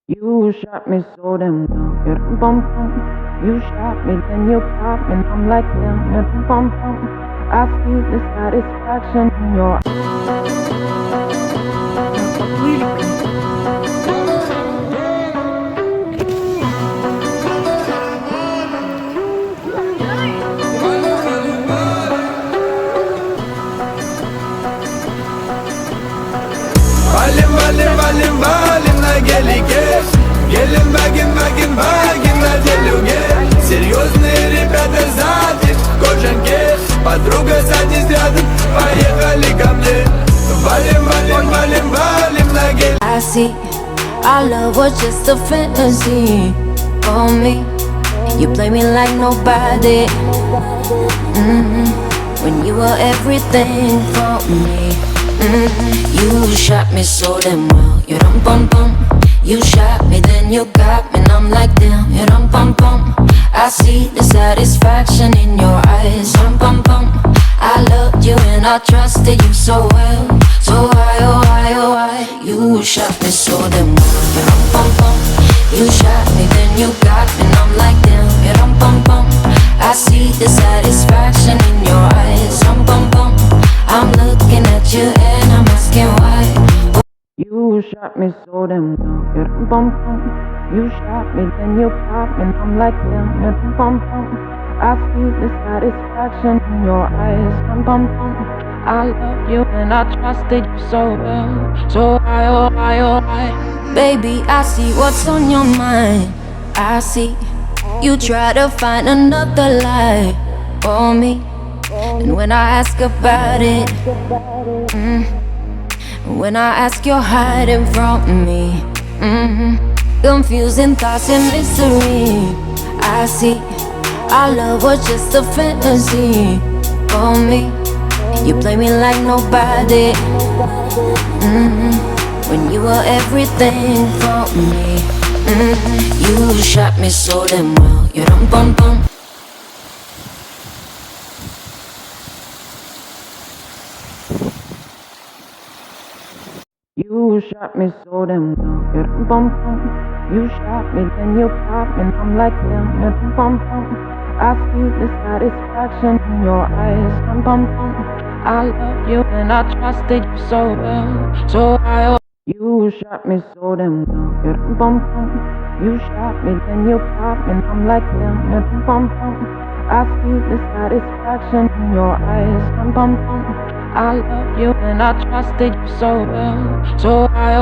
You shot me so damn well, you dum bum bum. You shot me, then you popped me, and I'm like damn, you dum bum bum. I see the satisfaction in your Валим, валим, валим, валим на гелике. Гелен, ваген, ваген, ваген на делюге. Серьезные ребята сзади в кожанке. Подруга садись рядом, поехали ко мне. Валим, валим, валим, валим на гелике. I see our love was just a fantasy for me. You play me like nobody. When you were everything for me. You shot me so damn well. You dum bum bum. You shot me, then you got me, and I'm like damn. You dum bum bum. I see the satisfaction in your eyes. Dum bum bum. I loved you and I trusted you so well. So why, oh why, oh why? You shot me so damn well. You dum bum bum. You shot me, then you got me, and I'm like damn. You dum bum bum. I see the satisfaction in your eyes. Dum bum bum. I'm looking at you and I'm asking why. You shot me so damn well, you dum bum bum. You shot me, then you popped me, and I'm like damn, you dum bum bum. I see the satisfaction in your eyes, dum bum bum. I love you and I trusted you so well. So why, oh why, oh why? Baby, I see what's on your mind. I see you try to find another lie for me. And when I ask about it, when I ask, you're hiding from me. Confusing thoughts and mystery. I see our love was just a fantasy for me. You play me like nobody. When you were everything for me. You shot me so damn well. You dum bum bum. You shot me so damn well, you dum bum bum. You shot me, then you popped me, and I'm like damn, you dum bum bum. I see the satisfaction in your eyes, dum bum bum. I love you and I trusted you so well. So why, oh you shot me so damn well, you dum bum bum. You shot me, then you popped me, and I'm like damn, you dum bum bum. I see the satisfaction in your eyes, dum bum bum. I love you and I trusted you so well. So why, oh